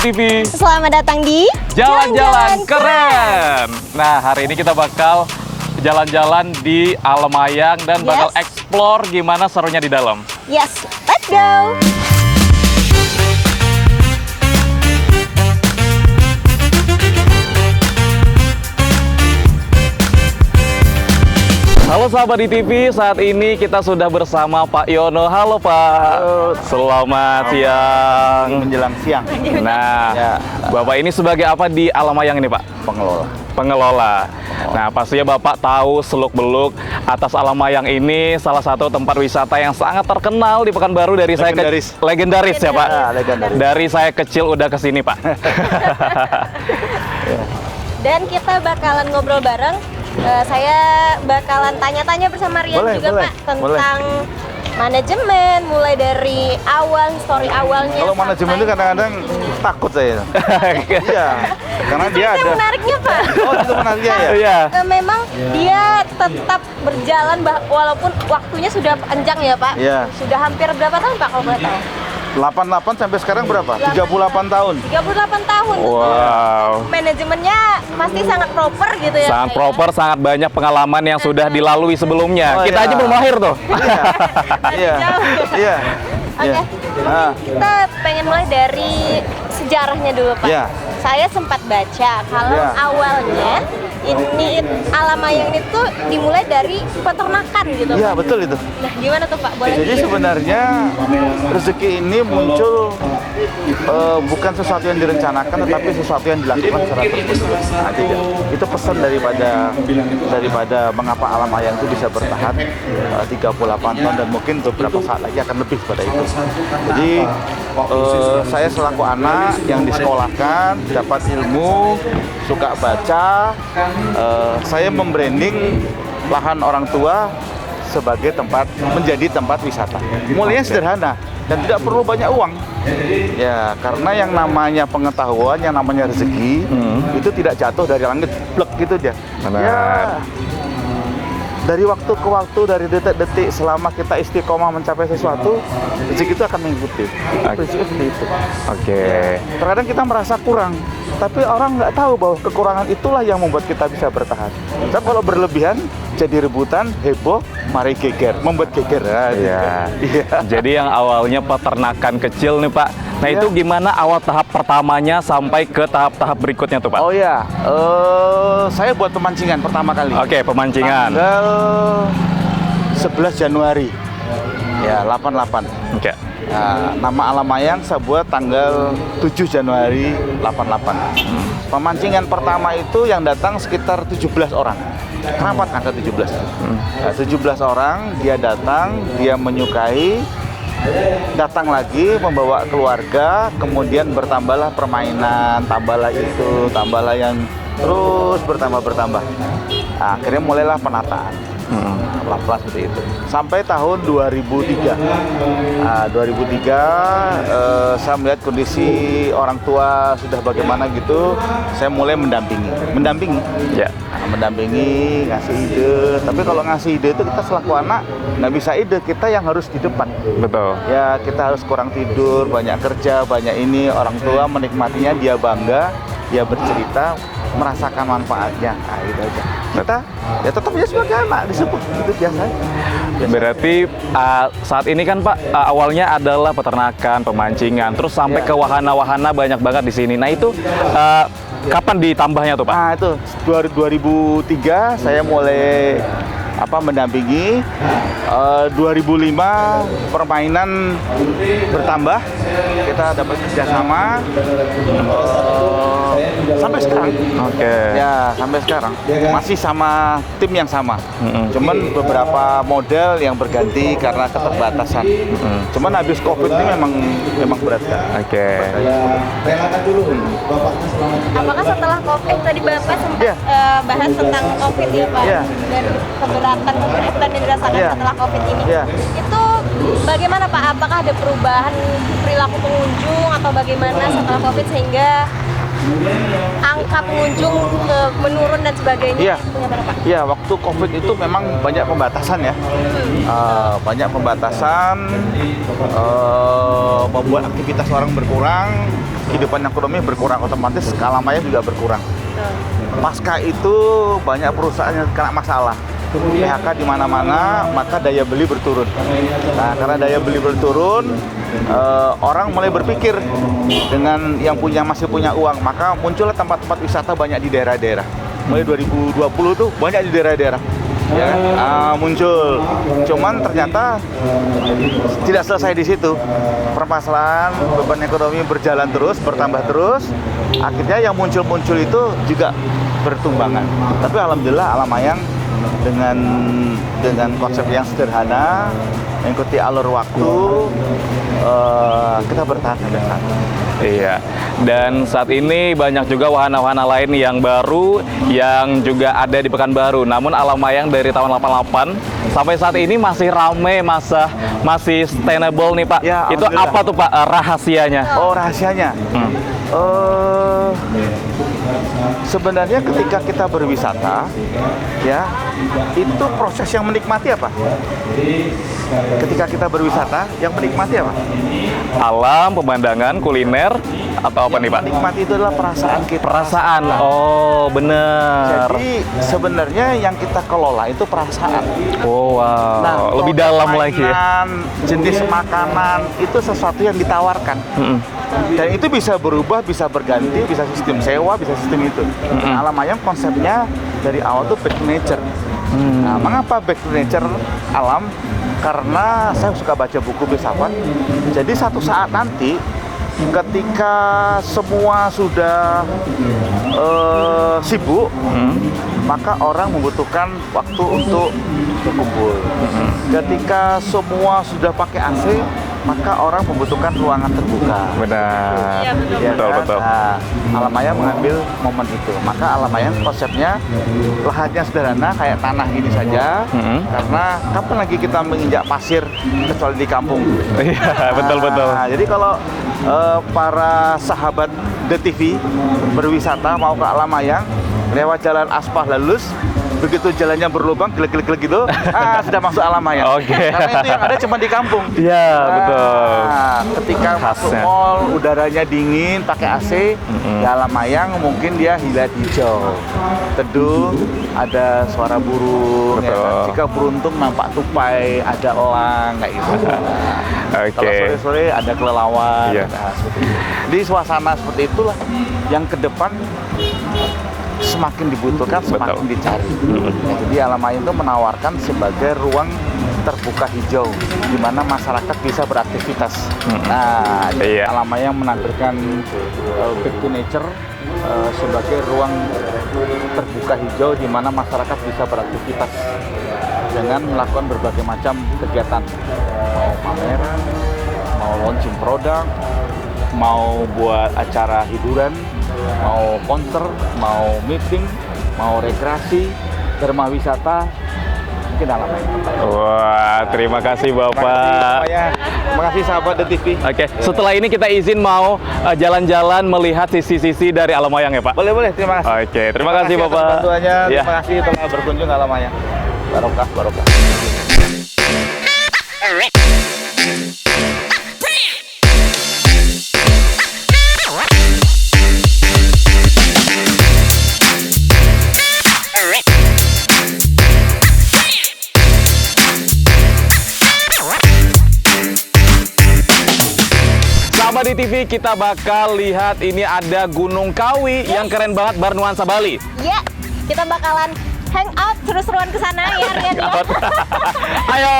TV. Selamat datang di Jalan-jalan keren. Nah, hari ini kita bakal jalan-jalan di Alemayang dan bakal explore gimana serunya di dalam. Yes, let's go. Halo sahabat di TV, saat ini kita sudah bersama Pak Yono. Halo Pak. Halo. Selamat siang. Menjelang siang. Nah, Ya. Bapak ini sebagai apa di Alemayang ini Pak? Pengelola. Pengelola. Nah, pastinya Bapak tahu seluk-beluk atas Alemayang ini salah satu tempat wisata yang sangat terkenal di Pekanbaru dari Legendaris. legendaris ya Pak. Ya, legendaris. Dari saya kecil udah kesini Pak. Dan kita bakalan ngobrol bareng. Saya bakalan tanya-tanya bersama Rian Boleh, juga boleh, Pak tentang manajemen, mulai dari awal, story awalnya. Kalau manajemen itu kadang-kadang takut saya. Iya, karena dia Itu ada. yang menariknya Pak. Oh, itu menariknya ya. Iya. Memang dia tetap berjalan walaupun waktunya sudah panjang ya Pak. Iya. Sudah hampir berapa tahun Pak kalau boleh tahu? 88 sampai sekarang berapa? 38 tahun. 38 tahun. Wow. Manajemennya pasti sangat proper gitu ya. Sangat Pak, ya? proper, sangat banyak pengalaman yang sudah dilalui sebelumnya. Oh, Kita iya. aja belum lahir tuh. Iya. jauh. Iya. Oke, Iya. Nah, kita pengen mulai dari sejarahnya dulu Pak. Iya. Saya sempat baca kalau Iya. awalnya ini Alemayang itu dimulai dari peternakan gitu. iya Pak. betul itu. Nah, gimana tuh Pak? Boleh? Jadi sebenarnya rezeki ini muncul bukan sesuatu yang direncanakan, tetapi sesuatu yang dilakukan secara terus-menerus. Nah, itu pesan daripada mengapa Alemayang itu bisa bertahan 38 tahun dan mungkin beberapa saat lagi akan lebih pada itu. Jadi saya selaku anak yang disekolahkan, dapat ilmu, suka baca, saya membranding lahan orang tua sebagai menjadi tempat wisata. Mulainya sederhana dan tidak perlu banyak uang. Ya, karena yang namanya pengetahuan, yang namanya rezeki itu tidak jatuh dari langit blek gitu dia. Benar. Ya, dari waktu ke waktu, dari detik-detik selama kita istiqomah mencapai sesuatu, rezeki itu akan mengikuti. Prinsipnya seperti itu. Oke. Terkadang kita merasa kurang, tapi orang nggak tahu bahwa kekurangan itulah yang membuat kita bisa bertahan. Tapi kalau berlebihan, jadi rebutan, heboh, mari geger, membuat geger. Nah, Iya. Iya. Jadi yang awalnya peternakan kecil nih Pak. Nah, Iya. itu gimana awal tahap pertamanya sampai ke tahap-tahap berikutnya tuh Pak? Oh ya, saya buat pemancingan pertama kali. Oke, pemancingan. Tanggal 11 Januari. Ya, 88. Oke. Nah, nama Alemayang saya buat tanggal 7 Januari 88. Pemancingan pertama itu yang datang sekitar 17 orang. Kenapa angka 17? Nah, 17 orang, dia datang, dia menyukai, datang lagi membawa keluarga, kemudian bertambahlah permainan, tambahlah itu, tambahlah yang terus bertambah. Nah, akhirnya mulailah penataan. Pelan-pelan seperti itu. Sampai tahun 2003. Nah, 2003 saya melihat kondisi orang tua sudah bagaimana gitu, saya mulai mendampingi. Ya. Nah, mendampingi, ngasih ide. Tapi kalau ngasih ide itu kita selaku anak nggak bisa ide, kita yang harus di depan. Betul. Ya, kita harus kurang tidur, banyak kerja, banyak ini. Orang tua menikmatinya, dia bangga, dia bercerita, merasakan manfaatnya. Nah, gitu aja. Kita ya tetap ya sebagai anak disebut itu biasa. Berarti saat ini kan Pak awalnya adalah peternakan, pemancingan, terus sampai Ya. ke wahana-wahana banyak banget di sini. Nah, itu kapan ditambahnya tuh Pak? Nah, itu 2003 saya mulai mendampingi. 2005 permainan bertambah, kita dapat kerjasama sampai sekarang. Oke. Ya, sampai sekarang masih sama tim yang sama. Cuman beberapa model yang berganti karena keterbatasan. Cuman habis COVID ini memang berat kan. Oke. Apakah setelah COVID tadi Bapak sempat Iya. bahas tentang COVID ya Pak? Iya. Dan keberatan yang dirasakan Iya. setelah COVID ini. Iya. Itu bagaimana Pak? Apakah ada perubahan perilaku pengunjung atau bagaimana setelah COVID sehingga angka pengunjung menurun dan sebagainya. Iya. Bagaimana, Pak? Iya, waktu COVID itu memang banyak pembatasan ya. Banyak pembatasan, membuat aktivitas orang berkurang, kehidupan ekonomi berkurang, otomatis Alamaya juga berkurang. Pasca itu banyak perusahaan yang kena masalah. PHK di mana-mana, maka daya beli berturun. Nah, karena daya beli berturun, orang mulai berpikir dengan yang masih punya uang, maka muncullah tempat-tempat wisata banyak di daerah-daerah. Mulai 2020 tuh banyak di daerah-daerah. Ya kan? Muncul. Cuman ternyata tidak selesai di situ. Permasalahan beban ekonomi berjalan terus, bertambah terus. Akhirnya yang muncul-muncul itu juga bertumbangan. Tapi alhamdulillah Alamayang dengan konsep yang sederhana, mengikuti alur waktu, kita bertahan sampai saat ini. Iya, dan saat ini banyak juga wahana-wahana lain yang baru yang juga ada di Pekanbaru. Namun Alamayang dari tahun 88 sampai saat ini masih ramai, masih sustainable nih Pak. Ya, itu apa tuh Pak rahasianya? Oh, rahasianya. Sebenarnya ketika kita berwisata, ya, itu proses yang menikmati apa? Ketika kita berwisata, yang menikmati apa? Alam, pemandangan, kuliner, atau apa nih Pak? Menikmati itu adalah perasaan kita. Perasaan. Oh, bener. Jadi sebenarnya yang kita kelola itu perasaan. Oh, wow. Nah, Lebih produk dalam lagi ya. mainan, jenis makanan itu sesuatu yang ditawarkan. Dan itu bisa berubah, bisa berganti, bisa sistem sewa, bisa sistem itu. Nah, Alamayang konsepnya dari awal tuh back to nature. Nah, mengapa back to nature alam? Karena saya suka baca buku filsafat. Jadi satu saat nanti ketika semua sudah sibuk, maka orang membutuhkan waktu untuk berkumpul. Ketika semua sudah pakai AC, maka orang membutuhkan ruangan terbuka. Benar. Iya, betul. Ya Betul, kan? betul. Nah, Alamayang mengambil momen itu. Maka Alamayang konsepnya lahannya sederhana kayak tanah gini saja. Karena kapan lagi kita menginjak pasir kecuali di kampung? Iya, betul-betul. Nah, jadi kalau para sahabat The TV berwisata mau ke Alamayang lewat jalan aspal halus, begitu jalannya berlubang, gelek-gelek gitu, sudah masuk Alamayang. Oke. Karena itu yang ada cuma di kampung. Iya, betul. Ketika masuk Khasnya. mall, udaranya dingin, pakai AC, di Alamayang mungkin dia hilat hijau, teduh, ada suara burung. Ya, Betul. jika beruntung nampak tupai, ada elang kayak gitu. Oke. Kalau sore-sore ada kelelawar. Iya. Nah, seperti itu. Di suasana seperti itulah yang ke depan semakin dibutuhkan, semakin dicari. Ya, jadi Alamayang itu menawarkan sebagai ruang terbuka hijau di mana masyarakat bisa beraktivitas. Nah, Iya. Alamayang menampilkan back to nature sebagai ruang terbuka hijau di mana masyarakat bisa beraktivitas dengan melakukan berbagai macam kegiatan, mau pameran, mau launching produk, mau buat acara hiburan, mau konser, mau meeting, mau rekreasi, derma wisata, mungkin Alamayang. Wah, terima kasih Bapak. Terima kasih sahabat The TV. Oke, setelah ini kita izin mau jalan-jalan melihat sisi-sisi dari Alamayang ya Pak? Boleh, terima kasih. Oke, terima kasih atas Bapak. bantuannya, Ya. terima kasih telah berkunjung ke Alamayang. Barokah. Sahabat di TV, kita bakal lihat ini ada Gunung Kawi yang keren banget bernuansa Bali. Ya, kita bakalan hangout seru-seruan ke sana ya, Rian ya. Ayo.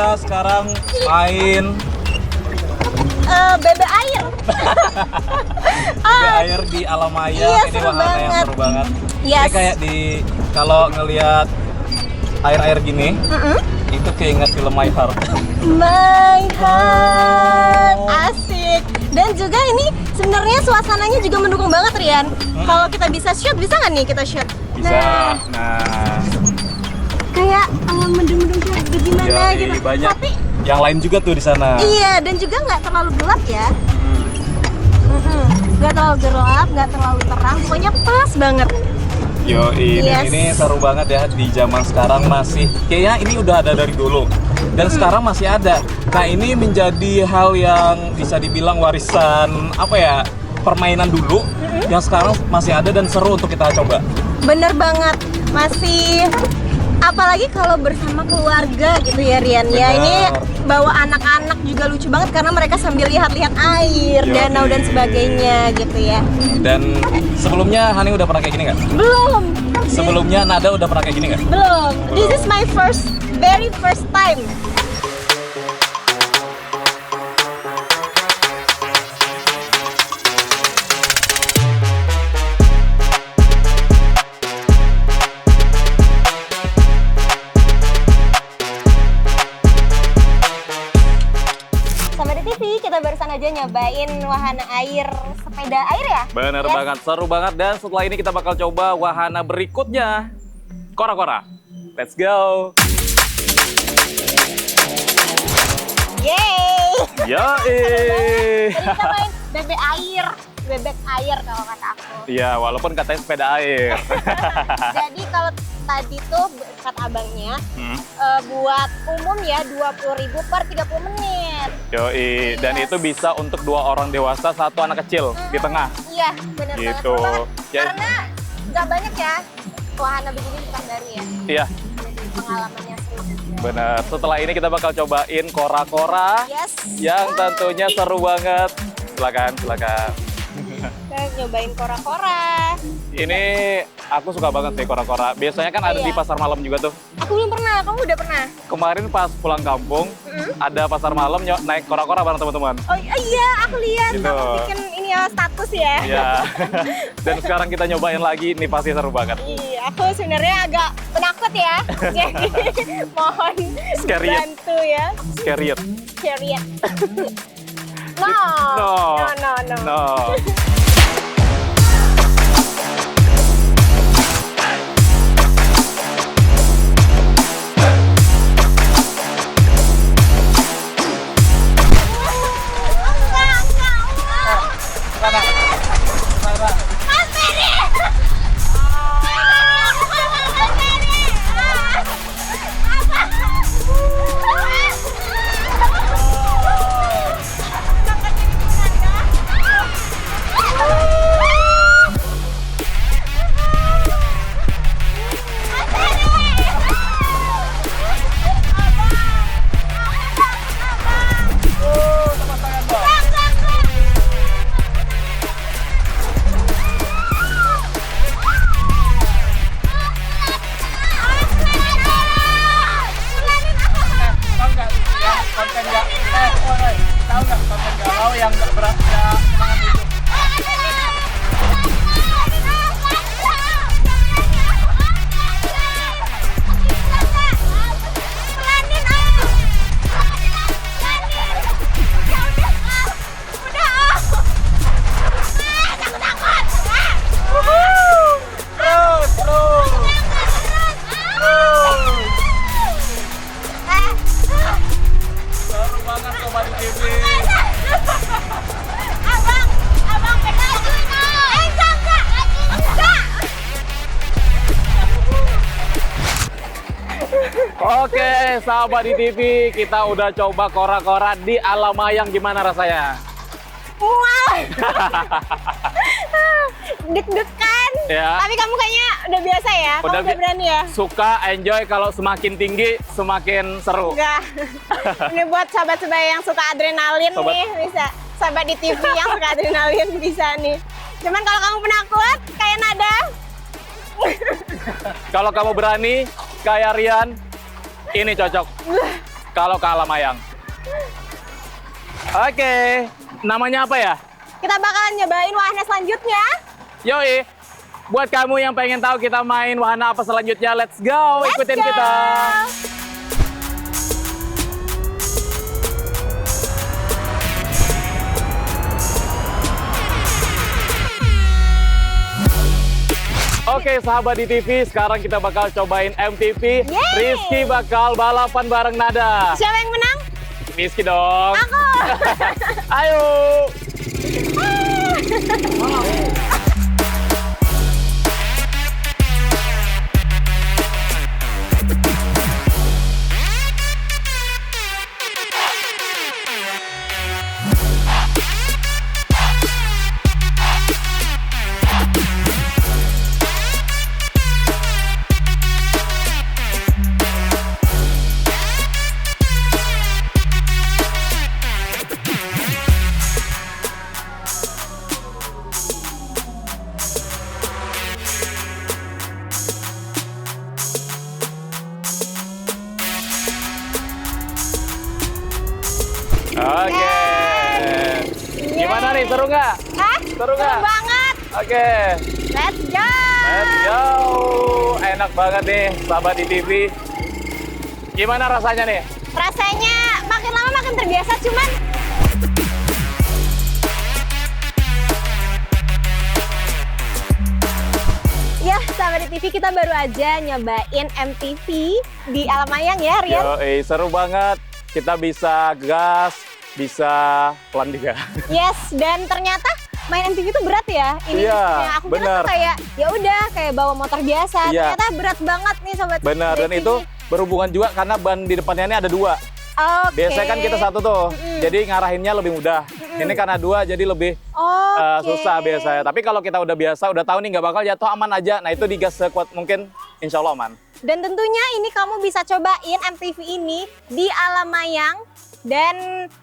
kita sekarang main bebek air. bebek air di Alamaya. Iya, Ini seru wahana yang banget. seru banget. Ini Yes. kayak kalau ngelihat air-air gini, itu keinget film My Heart. My heart, asik. Dan juga ini sebenarnya suasananya juga mendukung banget, Rian. Kalau kita bisa shoot, bisa nggak nih kita shoot? Bisa. Nah, Kayak mendung-mendung kayak gimana ya, gitu. banyak. Tapi Yang lain juga tuh di sana. iya, dan juga nggak terlalu gelap ya. Nggak terlalu gelap, nggak terlalu terang. Pokoknya pas banget. Yo, Yes. ini seru banget ya di zaman sekarang masih. Kayaknya ini udah ada dari dulu. Dan sekarang masih ada. Nah, ini menjadi hal yang bisa dibilang warisan apa ya? Permainan dulu yang sekarang masih ada dan seru untuk kita coba. Bener banget. Masih apalagi kalau bersama keluarga gitu ya, Rian ya. Bener. Ini bawa anak-anak juga lucu banget karena mereka sambil lihat-lihat air, Yoi. danau dan sebagainya gitu ya. Dan sebelumnya Hani udah pernah kayak gini nggak? Belum. Sebelumnya Nada udah pernah kayak gini nggak? Belum. This is my very first time. Sama di TV kita barusan aja nyobain wahana air, sepeda air ya? Bener Yes. banget, seru banget. Dan setelah ini kita bakal coba wahana berikutnya. Kora-kora. Let's go. Yeay! Yoi. Jadi kita main bebek air kalau kata aku. Iya, walaupun katanya sepeda air. Jadi kalau tadi tuh kata abangnya buat umum ya 20.000 per 30 menit. Yoi, dan Yes. itu bisa untuk 2 orang dewasa, 1 anak kecil di tengah. Iya, benar banget. Gitu. Seru banget. Ya. Karena nggak banyak ya wahana begini bukan baru ya. Iya, Jadi pengalamannya seru. bener. Setelah ini kita bakal cobain kora-kora Yes. yang tentunya seru banget. Silakan, silakan. Kita nyobain kora-kora. Ini aku suka banget sih kora-kora. Biasanya kan ada Iya. di pasar malam juga tuh. Aku belum pernah, kamu udah pernah? Kemarin pas pulang kampung, ada pasar malam naik kora-kora bareng teman-teman. Oh iya, aku lihat Gitu. kamu bikin ini ya status ya. Iya. Dan sekarang kita nyobain lagi, ini pasti seru banget. Iya, aku sebenarnya agak penakut ya. Jadi mohon Scary. bantu ya. Scary. Chariot. No. No. No. No. Yang nggak berat ya. Seru banget coba di TV. Abang pegang. Enggak. Oke, sahabat di TV, kita udah coba kora-kora di Alamayang. Gimana rasanya? Mual. Deg-degan. Ya. Tapi kamu kayaknya udah biasa ya. Kamu Udah udah berani ya? Suka, enjoy, kalau semakin tinggi, semakin seru. Enggak. Ini buat sahabat-sahabat yang suka adrenalin Sobat. nih bisa. Sahabat di TV yang suka adrenalin bisa nih. Cuman kalau kamu penakut kayak Nada. Kalau kamu berani, kayak Rian, ini cocok. kalau ke Alamayang. Oke, namanya apa ya? Kita bakalan nyobain wahana selanjutnya. Yoi, buat kamu yang pengen tahu kita main wahana apa selanjutnya, let's go, Let's ikutin go. kita. Oke, sahabat di TV, sekarang kita bakal cobain MTV. Yeay. Rizky bakal balapan bareng Nada. Siapa yang menang? Rizky dong. Aku. Ayo. Oke. Yeay. Gimana nih, seru nggak? Hah? Seru nggak? banget. Oke. Let's go. Let's go. Enak banget nih, sahabat di TV. Gimana rasanya nih? Rasanya makin lama makin terbiasa, cuman ya, sahabat di TV, kita baru aja nyobain MTV di Alamayang ya, Rian. Yoi, seru banget. Kita bisa gas, bisa pelan juga. Yes, dan ternyata main MTV itu berat ya. Ini Iya, yang aku kira bener. tuh kayak ya udah kayak bawa motor biasa. Iya. Ternyata berat banget nih sobat. Benar, dan di itu TV. berhubungan juga karena ban di depannya ini ada dua. Oke. Biasanya kan kita satu tuh, jadi ngarahinnya lebih mudah. Ini karena dua, jadi lebih Oke. susah biasanya. Tapi kalau kita udah biasa, udah tahu nih nggak bakal jatuh, aman aja. Nah itu digas sekuat mungkin, insya Allah aman. Dan tentunya ini kamu bisa cobain MTV ini di Alamayang. Dan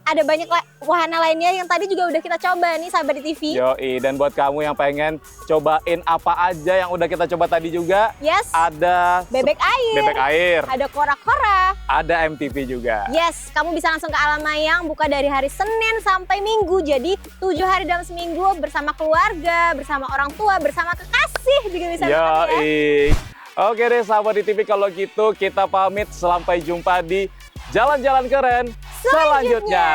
ada banyak wahana lainnya yang tadi juga udah kita coba nih sahabat di TV. Yoi, dan buat kamu yang pengen cobain apa aja yang udah kita coba tadi juga, Yes. ada Bebek air. bebek air, Ada kora-kora. ada MTV juga. Yes, kamu bisa langsung ke Alamayang, buka dari hari Senin sampai Minggu. Jadi 7 hari dalam seminggu bersama keluarga, bersama orang tua, bersama kekasih juga bisa banget ya. Yoi. Oke deh sahabat di TV, kalau gitu kita pamit, sampai jumpa di jalan-jalan keren selanjutnya.